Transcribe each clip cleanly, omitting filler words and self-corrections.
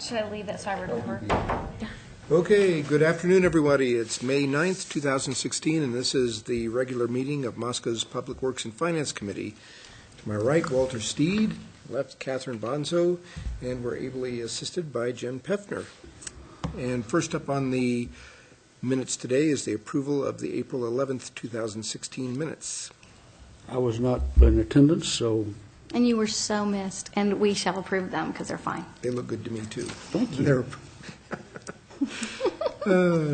Should I leave it so I remember? Okay, good afternoon, everybody. It's May 9th, 2016, and this is the regular meeting of Moscow's Public Works and Finance Committee. To my right, Walter Steed, left, Catherine Bonzo, and we're ably assisted by Jen Peffner. And first up on the minutes today is the approval of the April 11th, 2016 minutes. I was not in attendance, so... And you were so missed, and we shall approve them because they're fine. They look good to me, too. Thank you.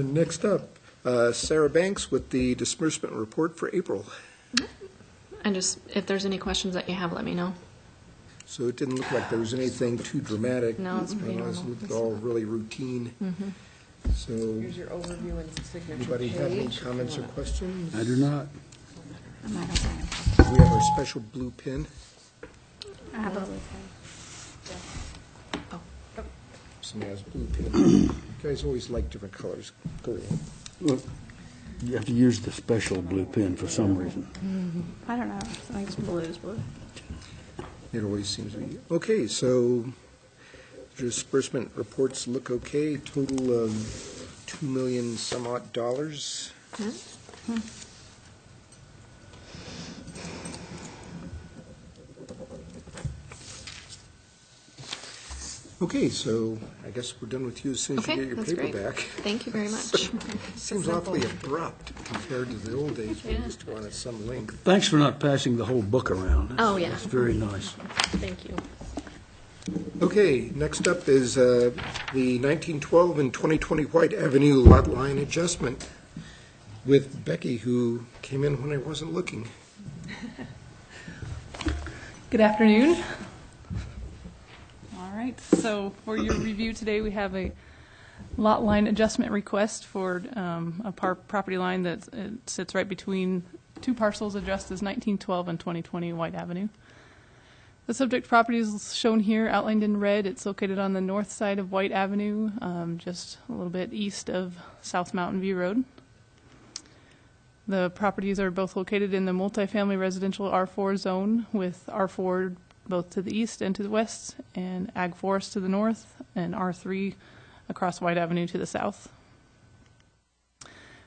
Next up, Sarah Banks with the disbursement report for April. And just, if there's any questions that you have, let me know. So it didn't look like there was anything too dramatic. No, it's pretty normal. It looked all really routine. Mm-hmm. So, Here's your overview and signature anybody have any page. comments or questions? I do not. I'm not okay. We have our special blue pin. I have a blue Oh. Somebody has a blue pin. You guys always like different colors. Go ahead. Look, you have to use the special blue pen for some reason. I don't know. I think it's blue is blue. It always seems to be. Okay, so disbursement reports look okay. Total of $2 million some odd dollars. Okay, so I guess we're done with you as soon as Okay, you get your that's paper great. back. Thank you very much. Seems awfully abrupt compared to the old days when we Yeah. used to run at some length. Thanks for not passing the whole book around. Oh, yeah. It's very nice. Thank you. Okay, next up is the 1912 and 2020 White Avenue lot line adjustment with Becky, who came in when I wasn't looking. Good afternoon. All right, so for your review today, we have a lot line adjustment request for a property line that sits right between two parcels addressed as 1912 and 2020 White Avenue. The subject property is shown here, outlined in red. It's located on the north side of White Avenue, just a little bit east of South Mountain View Road. The properties are both located in the multifamily residential R4 zone, with R4 both to the east and to the west, and Ag Forest to the north, and R3 across White Avenue to the south.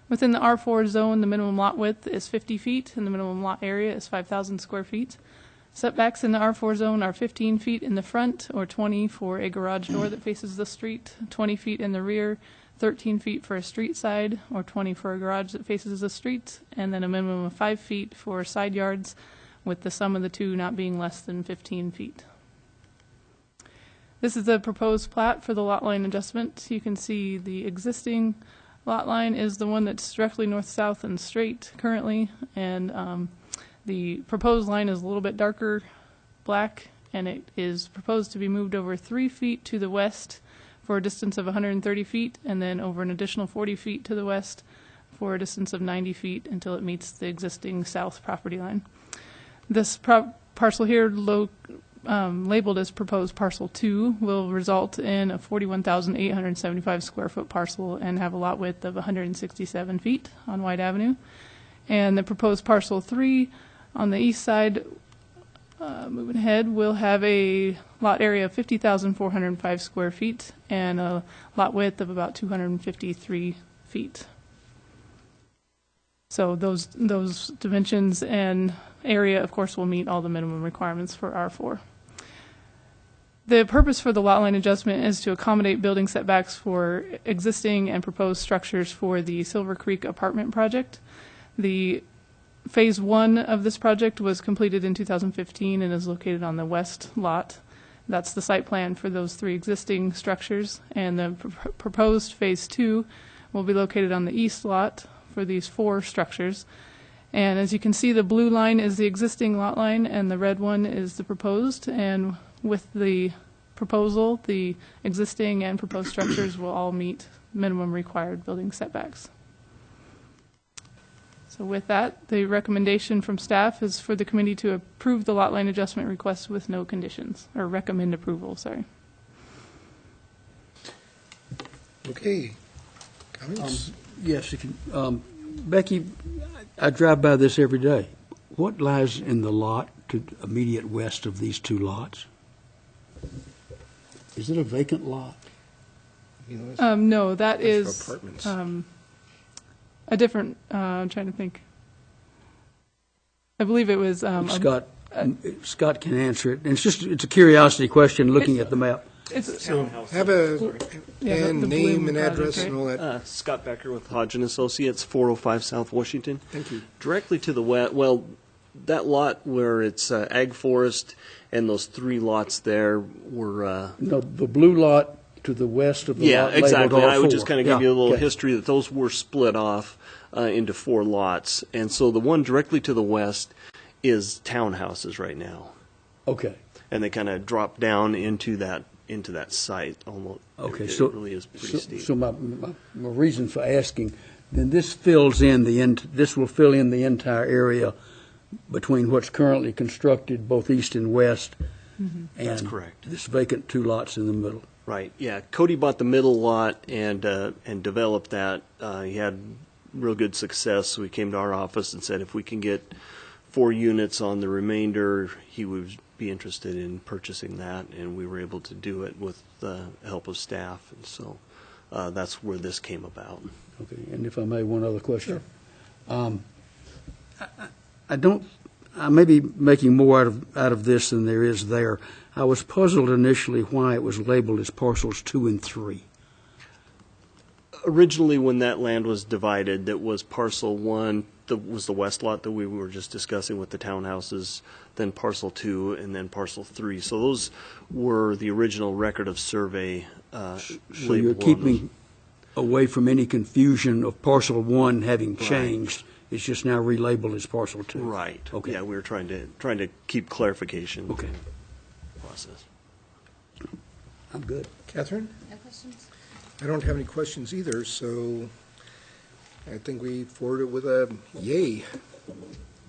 Within the R4 zone, the minimum lot width is 50 feet, and the minimum lot area is 5,000 square feet. Setbacks in the R4 zone are 15 feet in the front, or 20 for a garage door that faces the street, 20 feet in the rear, 13 feet for a street side, or 20 for a garage that faces the street, and then a minimum of 5 feet for side yards, with the sum of the two not being less than 15 feet. This is the proposed plat for the lot line adjustment. You can see the existing lot line is the one that's directly north-south and straight currently, and the proposed line is a little bit darker black, and it is proposed to be moved over 3 feet to the west for a distance of 130 feet, and then over an additional 40 feet to the west for a distance of 90 feet until it meets the existing south property line. This parcel here, labeled as proposed parcel 2, will result in a 41,875 square foot parcel and have a lot width of 167 feet on White Avenue. And the proposed parcel 3 on the east side, moving ahead, will have a lot area of 50,405 square feet and a lot width of about 253 feet. So those dimensions and area, of course, will meet all the minimum requirements for R4. The purpose for the lot line adjustment is to accommodate building setbacks for existing and proposed structures for the Silver Creek apartment project. The Phase 1 of this project was completed in 2015 and is located on the west lot. That's the site plan for those 3 existing structures, and the proposed Phase 2 will be located on the east lot for these 4 structures. And as you can see, the blue line is the existing lot line and the red one is the proposed, and with the proposal, the existing and proposed structures will all meet minimum required building setbacks. So with that, the recommendation from staff is for the committee to approve the lot line adjustment request with no conditions, or recommend approval, sorry. Okay. Comments? Yes, you can. Becky, I drive by this every day. What lies in the lot to immediate west of these 2 lots? Is it a vacant lot? No, that That's for is apartments. a different, I'm trying to think. I believe it was, Scott can answer it. And it's a curiosity question looking at the map. it's, Have a, Yeah, and the name Bloom and project, address right? and all that. Scott Becker with Hodgin Associates, 405 South Washington. Thank you. Directly to the west, well, that lot where it's ag forest and those 3 lots there were. No, the blue lot to the west of the Yeah, lot labeled exactly. I would R4. just kind of give you a little okay. history that those were split off into 4 lots. And so the one directly to the west is townhouses right now. Okay. And they kind of drop down into that site almost. Okay, It so really is pretty steep. So my reason for asking, then this fills in this will fill in the entire area between what's currently constructed, both east and west, and That's correct. this vacant 2 lots in the middle. Right, yeah. Cody bought the middle lot and developed that. He had real good success, so he came to our office and said if we can get 4 units on the remainder, he would be interested in purchasing that, and we were able to do it with the help of staff, and so that's where this came about. Okay, and if I may, one other question. Sure. I may be making more out of this than there is there. I was puzzled initially why it was labeled as parcels 2 and 3. Originally, when that land was divided, that was parcel 1, that was the west lot that we were just discussing with the townhouses, then parcel 2, and then parcel 3. So those were the original record of survey So you're labeled on keeping away from any confusion of parcel 1 having Right. changed. It's just now relabeled as parcel 2. those. Right. Okay. Yeah, we were trying to keep clarification. Okay. Process. I'm good. Catherine? No questions? I don't have any questions either, so I think we forward it with a yay.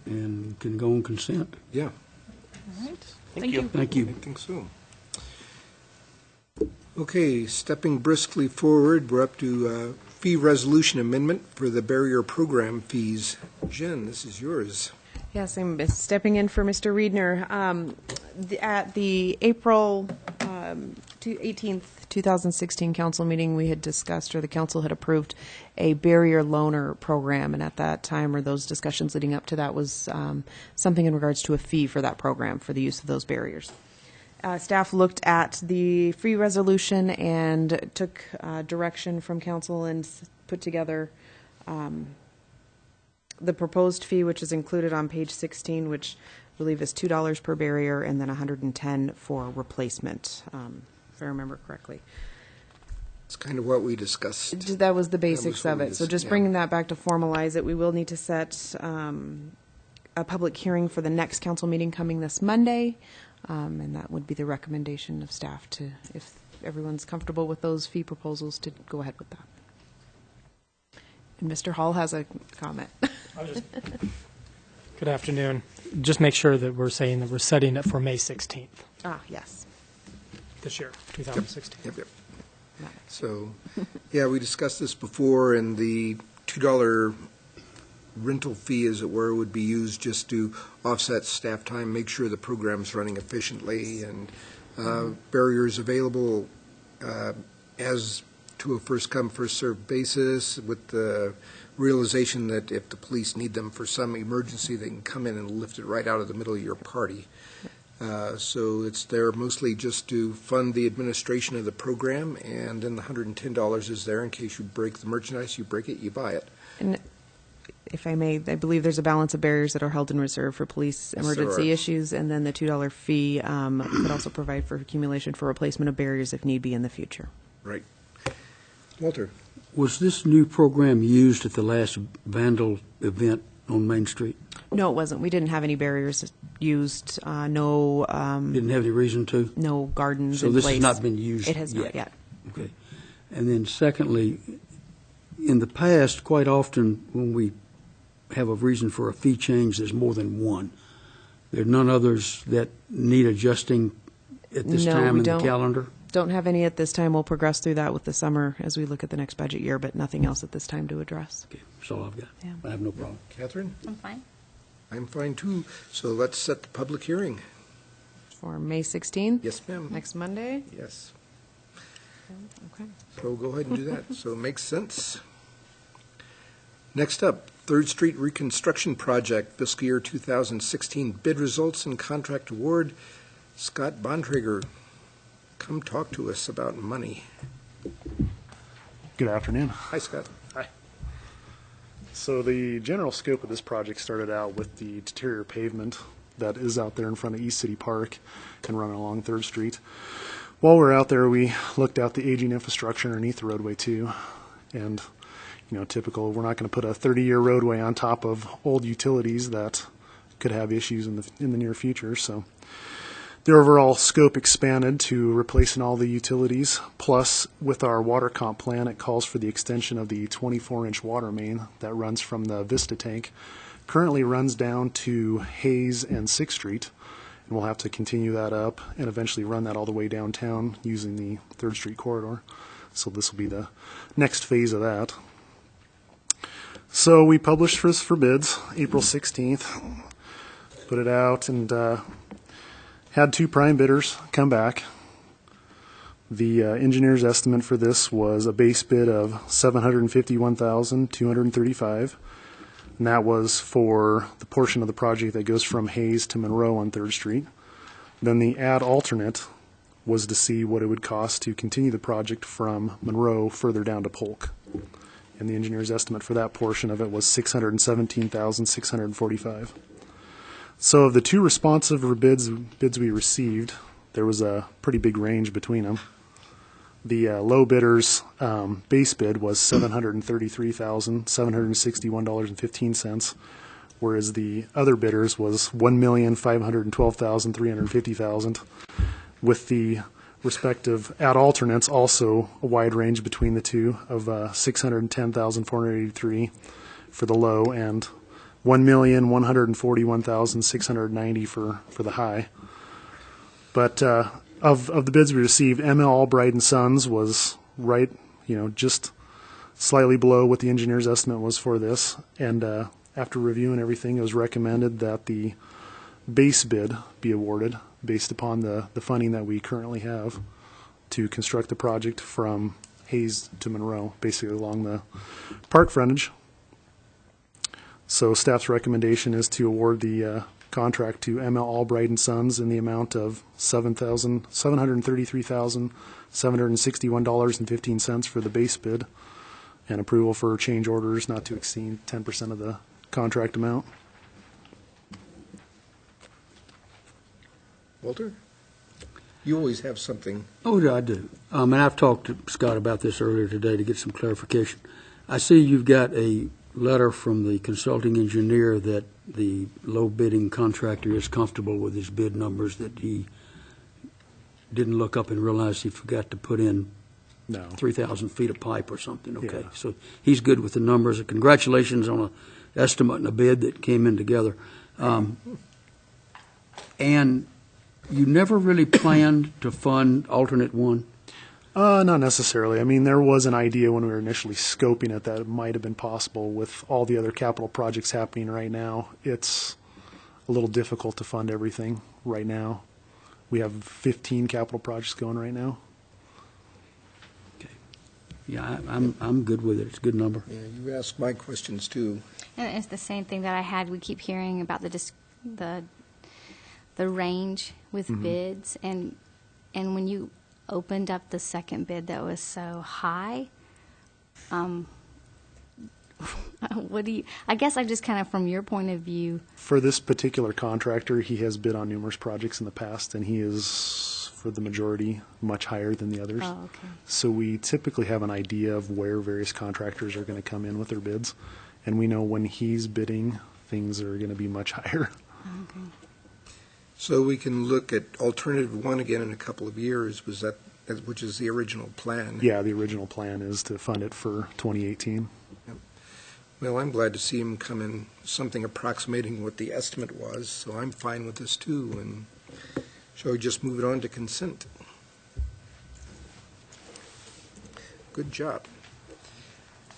And can go on consent. Yeah, all right. Thank you. Thank you. I think so. Okay, stepping briskly forward, we're up to fee resolution amendment for the barrier program fees. Jen, this is yours. Yes, I'm stepping in for Mr. Reedner. At the April 18th, 2016 council meeting, we had discussed, or the council had approved, a barrier loaner program. And at that time, or those discussions leading up to that, was something in regards to a fee for that program for the use of those barriers. Staff looked at the fee resolution and took direction from council and put together the proposed fee, which is included on page 16, which I believe is $2 per barrier, and then $110 for replacement, if I remember correctly. It's kind of what we discussed. That was the basics what of we it. So just- just yeah. bringing that back to formalize it, we will need to set a public hearing for the next council meeting coming this Monday, and that would be the recommendation of staff to, if everyone's comfortable with those fee proposals, to go ahead with that. And Mr. Hall has a comment. Good afternoon. Just make sure that we're saying that we're setting it for May 16th Yes. this year, 2016. Yep. So, yeah, we discussed this before, and the $2 rental fee, as it were, would be used just to offset staff time, make sure the program's running efficiently, and barriers available as to a first-come, first-served basis, with the realization that if the police need them for some emergency, they can come in and lift it right out of the middle of your party. So it's there mostly just to fund the administration of the program, and then the $110 is there in case you break the merchandise, you break it, you buy it. And if I may, I believe there's a balance of barriers that are held in reserve for police Yes, there emergency are. issues, and then the $2 fee could also provide for accumulation for replacement of barriers if need be in the future. Right. Walter? Was this new program used at the last vandal event on Main Street? No, it wasn't. We didn't have any barriers used, no Didn't have any reason to? no gardens So in this place. has not been used It has not yet. Okay. And then secondly, in the past, quite often when we have a reason for a fee change, there's more than one. There are none others that need adjusting at this No, time we in the don't. calendar? Don't have any at this time. We'll progress through that with the summer as we look at the next budget year, but nothing else at this time to address. Okay, that's all I've got. Yeah. I have no problem. Catherine? I'm fine. I'm fine, too. So let's set the public hearing. For May 16th? Yes, ma'am. Next Monday? Yes. Okay. So go ahead and do that. So it makes sense. Next up, Third Street Reconstruction Project, fiscal year 2016 bid results and contract award. Scott Bontrager, come talk to us about money. Good afternoon. Hi, Scott. Hi. So the general scope of this project started out with the deterior pavement that is out there in front of East City Park and running along 3rd Street. While we were out there, we looked at the aging infrastructure underneath the roadway too. And, you know, typical, we're not going to put a 30-year roadway on top of old utilities that could have issues in the near future. So the overall scope expanded to replacing all the utilities. Plus, with our water comp plan, it calls for the extension of the 24-inch water main that runs from the Vista tank. Currently runs down to Hayes and 6th Street. And we'll have to continue that up and eventually run that all the way downtown using the 3rd Street corridor. So this will be the next phase of that. So we published this for bids April 16th. Put it out and had 2 prime bidders come back. The engineer's estimate for this was a base bid of $751,235. And that was for the portion of the project that goes from Hayes to Monroe on 3rd Street. Then the add alternate was to see what it would cost to continue the project from Monroe further down to Polk. And the engineer's estimate for that portion of it was $617,645. So of the 2 responsive bids we received, there was a pretty big range between them. The low bidder's base bid was $733,761.15, whereas the other bidder's was $1,512,350,000, with the respective add alternates also a wide range between the two of $610,483 for the low and $1,141,690 for the high. But of the bids we received, ML Albright and Sons was right, just slightly below what the engineer's estimate was for this. And after reviewing everything, it was recommended that the base bid be awarded based upon the funding that we currently have to construct the project from Hayes to Monroe, basically along the park frontage. So staff's recommendation is to award the contract to ML Albright and Sons in the amount of $733,761.15 for the base bid, and approval for change orders not to exceed 10% of the contract amount. Walter? You always have something. Oh, I do. And I've talked to Scott about this earlier today to get some clarification. I see you've got a letter from the consulting engineer that the low bidding contractor is comfortable with his bid numbers, that he didn't look up and realize he forgot to put in 3,000 feet of pipe or something. Okay, Yeah. So he's good with the numbers. Congratulations on an estimate and a bid that came in together. And you never really planned to fund alternate one? Not necessarily. I mean, there was an idea when we were initially scoping it that it might have been possible. With all the other capital projects happening right now, it's a little difficult to fund everything right now. We have 15 capital projects going right now. Okay. Yeah, I'm good with it. It's a good number. Yeah, you asked my questions too. And it's the same thing that I had. We keep hearing about the range with bids, and when you opened up the second bid that was so high, what do you? I guess I'm just kind of from your point of view. For this particular contractor, he has bid on numerous projects in the past, and he is, for the majority, much higher than the others. Oh, okay. So we typically have an idea of where various contractors are going to come in with their bids, and we know when he's bidding, things are going to be much higher. Okay. So we can look at alternative one again in a couple of years, which is the original plan. Yeah, the original plan is to fund it for 2018. Well, I'm glad to see him come in something approximating what the estimate was, so I'm fine with this too. And shall we just move it on to consent? Good job.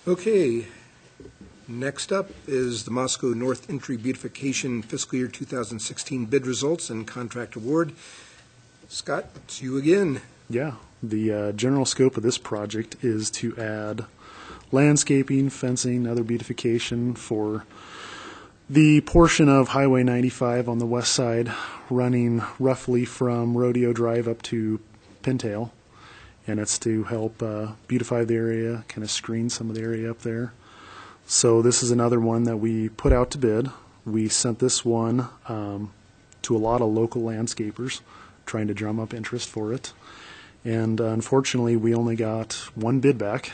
Okay. Next up is the Moscow North Entry Beautification Fiscal Year 2016 bid results and contract award. Scott, it's you again. Yeah, the general scope of this project is to add landscaping, fencing, other beautification for the portion of Highway 95 on the west side, running roughly from Rodeo Drive up to Pintail. And it's to help beautify the area, kind of screen some of the area up there. So this is another one that we put out to bid. We sent this one to a lot of local landscapers, trying to drum up interest for it. And unfortunately, we only got one bid back,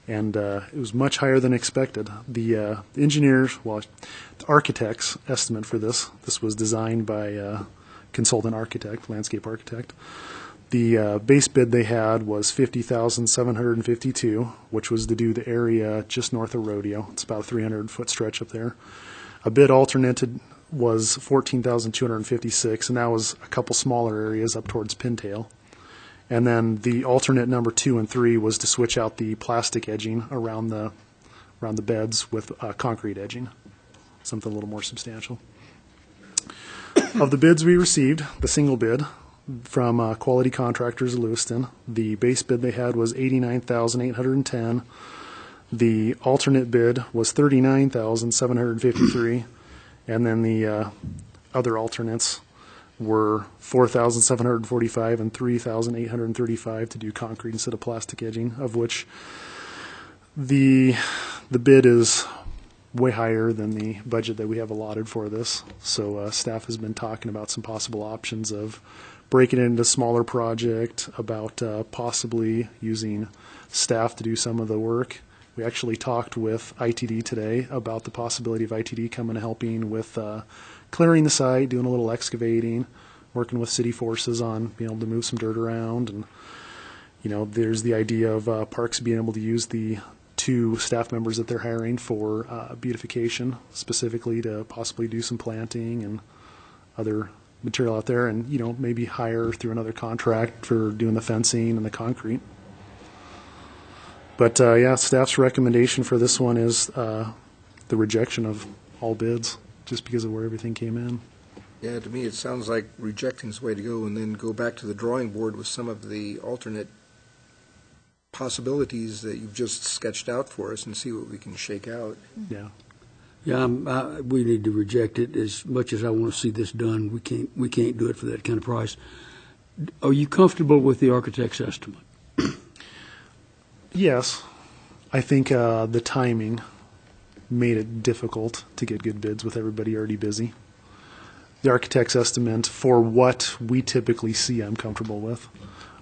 and it was much higher than expected. The engineers, well, the architect's estimate for this was designed by a consultant architect, landscape architect. The base bid they had was $50,752, which was to do the area just north of Rodeo. It's about a 300-foot stretch up there. A bid alternated was $14,256, and that was a couple smaller areas up towards Pintail. And then the alternate number 2 and 3 was to switch out the plastic edging around the beds with concrete edging, something a little more substantial. Of the bids we received, the single bid from Quality Contractors of Lewiston, the base bid they had was $89,810. The alternate bid was $39,753, and then the other alternates were $4,745 and $3,835 to do concrete instead of plastic edging, of which the bid is way higher than the budget that we have allotted for this. So staff has been talking about some possible options of breaking it into a smaller project, about possibly using staff to do some of the work. We actually talked with ITD today about the possibility of ITD coming and helping with clearing the site, doing a little excavating, working with city forces on being able to move some dirt around. And, you know, there's the idea of Parks being able to use the 2 staff members that they're hiring for beautification, specifically to possibly do some planting and other material out there, and, you know, maybe hire through another contract for doing the fencing and the concrete. But, yeah, staff's recommendation for this one is the rejection of all bids, just because of where everything came in. Yeah, to me, it sounds like rejecting is the way to go, and then go back to the drawing board with some of the alternate possibilities that you've just sketched out for us and see what we can shake out. Yeah. Yeah, we need to reject it. As much as I want to see this done, we can't do it for that kind of price. Are you comfortable with the architect's estimate? Yes. I think the timing made it difficult to get good bids with everybody already busy. The architect's estimate for what we typically see, I'm comfortable with.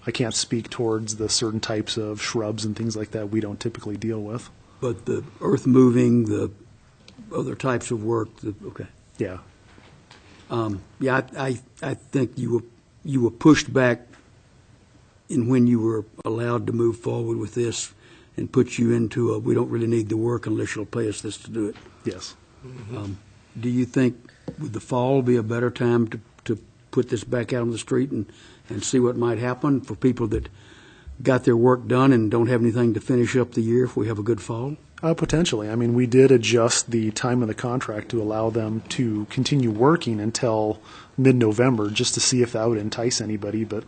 I can't speak towards the certain types of shrubs and things like that we don't typically deal with. But the earth moving, the other types of work, okay. Yeah. Yeah, I think you were pushed back in when you were allowed to move forward with this and put you into we don't really need the work unless you'll pay us this to do it. Yes. Do you think would the fall be a better time to put this back out on the street and see what might happen for people that got their work done and don't have anything to finish up the year if we have a good fall? Potentially. I mean, we did adjust the time of the contract to allow them to continue working until mid-November just to see if that would entice anybody, but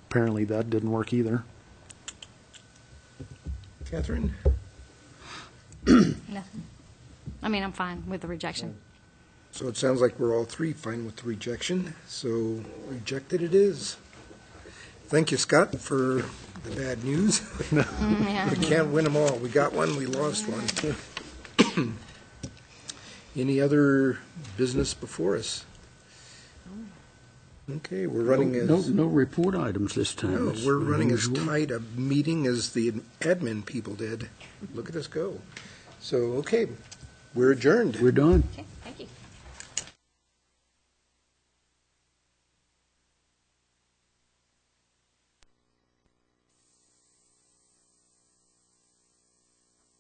apparently that didn't work either. Catherine? Nothing. I mean, I'm fine with the rejection. So it sounds like we're all 3 fine with the rejection, so rejected it is. Thank you, Scott, for the bad news. Yeah. We can't win them all. We got one, we lost one. Any other business before us? Okay, we're running as... No report items this time. No, It's we're running as unusual. tight a meeting as the admin people did. Look at us go. So, okay, we're adjourned. We're done. Okay.